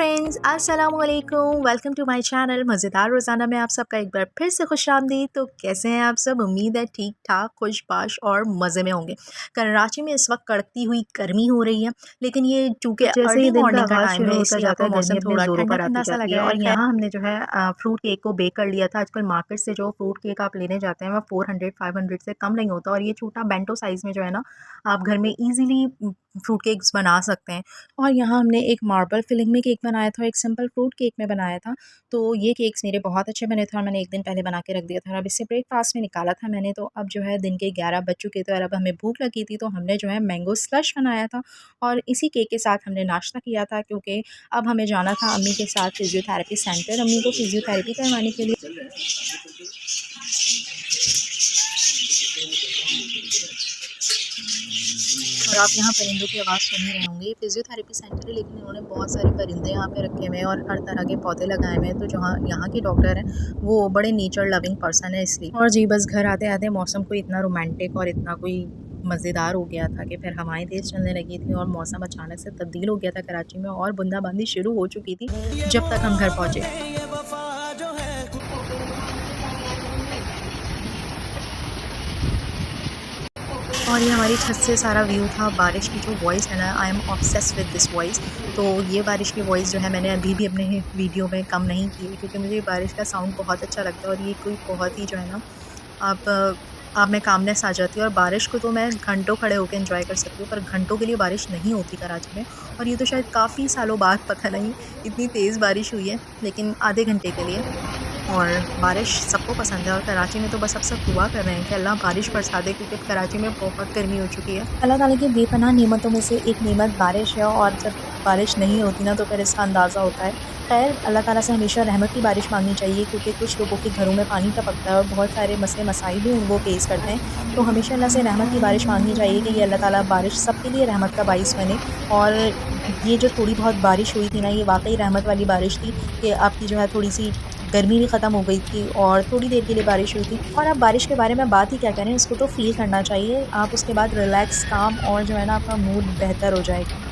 Friends, अस्सलाम वालेकुम। Welcome to my channel मज़ेदार रोज़ाना में आप सबका एक बार फिर से खुशामदीद। तो कैसे हैं आप सब? उम्मीद है ठीक ठाक, खुशबाश और मज़े में होंगे। कराची में इस वक्त कड़कती हुई गर्मी हो रही है, लेकिन ये चूँकि जैसे ही अर्ली दिन का मॉर्निंग का आगाज़ टाइम शुरू है, होता इसलिए जाता आपको है, गर्मी मौसम अपने थोड़ा ज़ोरों ठंडा पर ठंडा आती सा जाती लग है। रहा है। और खैर, यहाँ हमने जो है फ्रूट केक को बेक कर लिया था। आजकल मार्केट से जो फ्रूट केक आप लेने जाते हैं वो 400-500 से कम नहीं होता, और ये छोटा बेंटो साइज़ में जो है ना, आप घर में ईज़िली फ्रूट केक्स बना सकते हैं। और यहाँ हमने एक मार्बल फिलिंग में केक बनाया था और एक सिंपल फ्रूट केक में बनाया था। तो ये केक्स मेरे बहुत अच्छे बने थे और मैंने एक दिन पहले बना के रख दिया था, और अब इसे ब्रेकफास्ट में निकाला था मैंने। तो अब जो है दिन के 11 बज चुके थे और अब हमें भूख लगी थी, तो हमने जो है मैंगो स्लश बनाया था और इसी केक के साथ हमने नाश्ता किया था, क्योंकि अब हमें जाना था अम्मी के साथ फिजियोथेरेपी सेंटर, अम्मी को फिजियोथेरेपी करवाने के लिए। और आप यहाँ परिंदों की आवाज़ सुन ही रहे होंगे। ये फिजियोथेरेपी सेंटर है, लेकिन इन्होंने बहुत सारे परिंदे यहाँ पे रखे हुए हैं और हर तरह के पौधे लगाए हुए हैं। तो जहाँ यहाँ के डॉक्टर हैं वो बड़े नेचर लविंग पर्सन है, इसलिए। और जी बस घर आते आते मौसम को इतना रोमांटिक और इतना कोई मज़ेदार हो गया था कि फिर हवाएं तेज़ चलने लगी थी और मौसम अचानक से तब्दील हो गया था कराची में, और बूंदाबांदी शुरू हो चुकी थी जब तक हम घर पहुँचे। और ये हमारी छत से सारा व्यू था। बारिश की जो वॉइस है ना, I am obsess with this voice. तो ये बारिश की वॉइस जो है मैंने अभी भी अपने वीडियो में कम नहीं की है, क्योंकि मुझे बारिश का साउंड बहुत अच्छा लगता है और ये कोई बहुत ही जो है ना, आप में कामनेस आ जाती है। और बारिश को तो मैं घंटों खड़े होकर एंजॉय कर सकती हूँ, पर घंटों के लिए बारिश नहीं होती कराची में। और ये तो शायद काफ़ी सालों बाद, पता नहीं इतनी तेज़ बारिश हुई है, लेकिन आधे घंटे के लिए। और बारिश सबको पसंद है, और कराची में तो बस अब सब दुआ कर रहे हैं कि अल्लाह बारिश बरसा दे, क्योंकि कराची में बहुत गर्मी हो चुकी है। अल्लाह ताला की बेपनाह नेमतों में से एक नेमत बारिश है, और जब बारिश नहीं होती ना, तो फिर इसका अंदाज़ा होता है। खैर, अल्लाह ताला से हमेशा रहमत की बारिश मांगनी चाहिए, क्योंकि कुछ लोगों के घरों में पानी टपकता है और बहुत सारे मसले मसाइल भी वो फेस करते हैं। तो हमेशा अल्लाह से रहमत की बारिश मांगनी चाहिए कि ये अल्लाह ताला बारिश सबके लिए रहमत का बाइस बने। और ये जो थोड़ी बहुत बारिश हुई थी ना, ये वाकई रहमत वाली बारिश थी कि आपकी जो है थोड़ी सी गर्मी भी ख़त्म हो गई थी और थोड़ी देर के लिए बारिश हुई थी। और अब बारिश के बारे में बात ही क्या करें, इसको तो फ़ील करना चाहिए। आप उसके बाद रिलैक्स, काम और जो है ना, आपका मूड बेहतर हो जाएगा।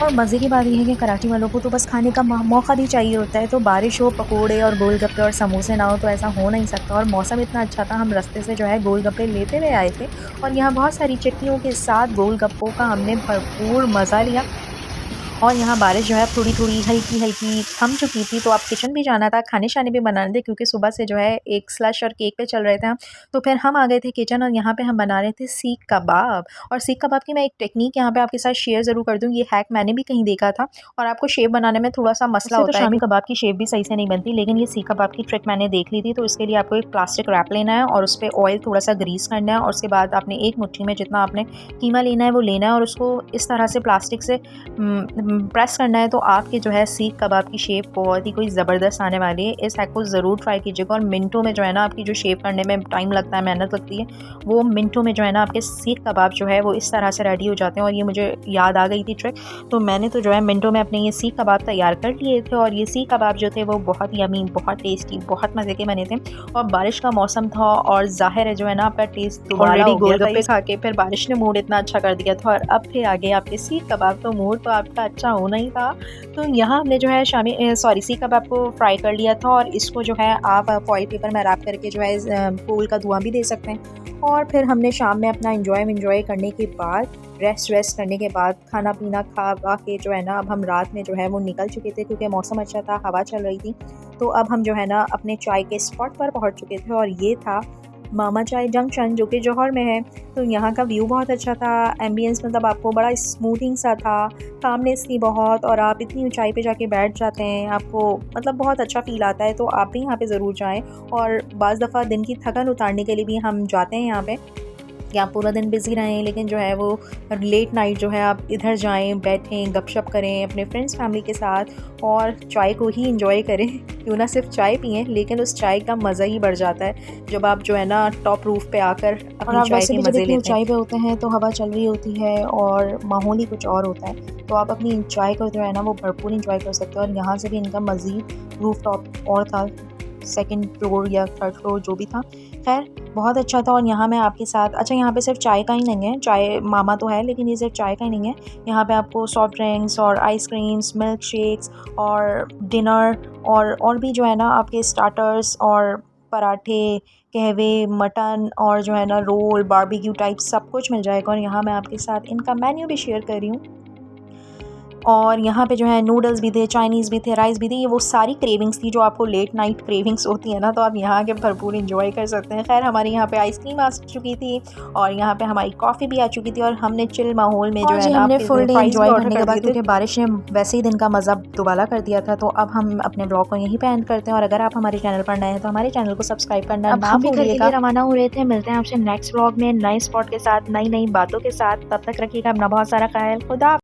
और मज़े की बात ये है कि कराची वालों को तो बस खाने का मौका भी चाहिए होता है। तो बारिश हो, पकोड़े और गोलगप्पे और समोसे ना हो, तो ऐसा हो नहीं सकता। और मौसम इतना अच्छा था, हम रास्ते से जो है गोलगप्पे लेते हुए आए थे, और यहाँ बहुत सारी चटनियों के साथ गोलगप्पों का हमने भरपूर मज़ा लिया। और यहाँ बारिश जो है अब थोड़ी-थोड़ी, हल्की-हल्की थम चुकी थी, तो अब किचन भी जाना था, खाने-शाने भी बनाने थे, क्योंकि सुबह से जो है एक स्लश और केक पे चल रहे थे हम। तो फिर हम आ गए थे किचन, और यहाँ पे हम बना रहे थे सीख कबाब। और सीख कबाब की मैं एक टेक्नीक यहाँ पे आपके साथ शेयर ज़रूर कर दूँ। ये हैक मैंने भी कहीं देखा था, और आपको शेप बनाने में थोड़ा-सा मसला उससे तो होता है, शामी क्योंकि कबाब की शेप भी सही से नहीं बनती, लेकिन ये सीख कबाब की ट्रिक मैंने देख ली थी। तो इसके लिए आपको एक प्लास्टिक रैप लेना है और उसपे ऑयल थोड़ा-सा ग्रीस करना है, और उसके बाद आपने एक मुट्ठी में जितना आपने कीमा लेना है वो लेना है, और उसको इस तरह से प्लास्टिक से प्रेस करना है। तो आपके जो है सीख कबाब की शेप बहुत ही कोई ज़बरदस्त आने वाली है। इस हैक को ज़रूर ट्राई कीजिएगा, और मिनटों में जो है ना, आपकी जो शेप करने में टाइम लगता है, मेहनत लगती है, वो मिनटों में जो है ना, आपके सीख कबाब जो है वो इस तरह से रेडी हो जाते हैं। और ये मुझे याद आ गई थी ट्रिक, तो मैंने तो जो है मिनटों में अपने ये सीख कबाब तैयार कर लिए थे। और ये सीख कबाब जो थे वो बहुत यमी, बहुत टेस्टी, बहुत मज़े के बने थे। और बारिश का मौसम था, और ज़ाहिर है जो है ना, आपका टेस्ट दोबारा हो गया था गोलगप्पे खा के। फिर बारिश ने मूड इतना अच्छा कर दिया था, और अब फिर आगे आपके सीख कबाब, तो मूड तो आपका अच्छा होना ही था। तो यहाँ हमने जो है सीख कबाब को फ्राई कर लिया था, और इसको जो है आप फॉइल पेपर में रैप करके जो है फूल का धुआं भी दे सकते हैं। और फिर हमने शाम में अपना एंजॉय करने के बाद, रेस्ट करने के बाद, खाना पीना खा वा के जो है ना, अब हम रात में जो है वो निकल चुके थे, क्योंकि मौसम अच्छा था, हवा चल रही थी। तो अब हम जो है ना अपने चाय के स्पॉट पर पहुँच चुके थे, और ये था मामा चाय जंक्शन, जो कि जौहर में है। तो यहाँ का व्यू बहुत अच्छा था, एम्बियंस मतलब आपको बड़ा स्मूथिंग सा था, कामनेस थी बहुत, और आप इतनी ऊंचाई पे जाके बैठ जाते हैं, आपको मतलब बहुत अच्छा फ़ील आता है। तो आप भी यहाँ पे ज़रूर जाएं। और बाज़ दफ़ा दिन की थकन उतारने के लिए भी हम जाते हैं यहाँ पे, कि आप पूरा दिन बिज़ी रहें, लेकिन जो है वो लेट नाइट जो है आप इधर जाएं, बैठें, गपशप करें अपने फ्रेंड्स फैमिली के साथ, और चाय को ही एंजॉय करें। क्यों ना सिर्फ चाय पिएं, लेकिन उस चाय का मज़ा ही बढ़ जाता है जब आप जो है ना टॉप रूफ़ पे आकर अपनी चाय के मज़े लेते हैं। ऊंचाई पे होते हैं तो हवा चल रही होती है और माहौल ही कुछ और होता है, तो आप अपनी चाय को जो है ना वो भरपूर इंजॉय कर सकते हो। और यहाँ से भी इनका मज़ीद रूफ टॉप और था, सेकंड फ्लोर या थर्ड फ्लोर जो भी था। ख़ैर बहुत अच्छा था। और यहाँ मैं आपके साथ अच्छा यहाँ पे सिर्फ चाय का ही नहीं है, चाय मामा तो है लेकिन ये सिर्फ चाय का ही नहीं है। यहाँ पे आपको सॉफ्ट ड्रिंक्स और आइसक्रीम्स, मिल्क शेक्स और डिनर और भी जो है ना आपके स्टार्टर्स और पराठे, कहवे, मटन और जो है ना रोल, बारबेक्यू टाइप सब कुछ मिल जाएगा। और यहाँ मैं आपके साथ इनका मेन्यू भी शेयर कर रही हूँ। और यहाँ पे जो है नूडल्स भी थे, चाइनीज़ भी थे, राइस भी थे। ये वो सारी क्रेविंग्स थी जो आपको लेट नाइट क्रेविंग्स होती है ना, तो आप यहाँ के भरपूर एंजॉय कर सकते हैं। खैर हमारे यहाँ पे आइसक्रीम आ चुकी थी और यहाँ पे हमारी कॉफ़ी भी आ चुकी थी और हमने चिल माहौल में जो और है जी ना हमने आपके फुल डे फ्राइज़ भी एंजॉय ऑर्डर करने कर के बाद, दिए थे। क्योंकि बारिश ने वैसे ही दिन का मज़ा दुबाला कर दिया था, तो अब हम अपने ब्लॉग को यहीं पे एंड करते हैं। और अगर आप हमारे चैनल पर नए हैं तो हमारे चैनल को सब्सक्राइब करना अब ना हम भी घर के भूलिएगा। लिए रवाना हो रहे थे। मिलते हैं आपसे नेक्स्ट व्लॉग में नए स्पॉट के साथ, नई नई बातों के साथ। तब तक रखिएगा अपना बहुत सारा ख्याल। खुदा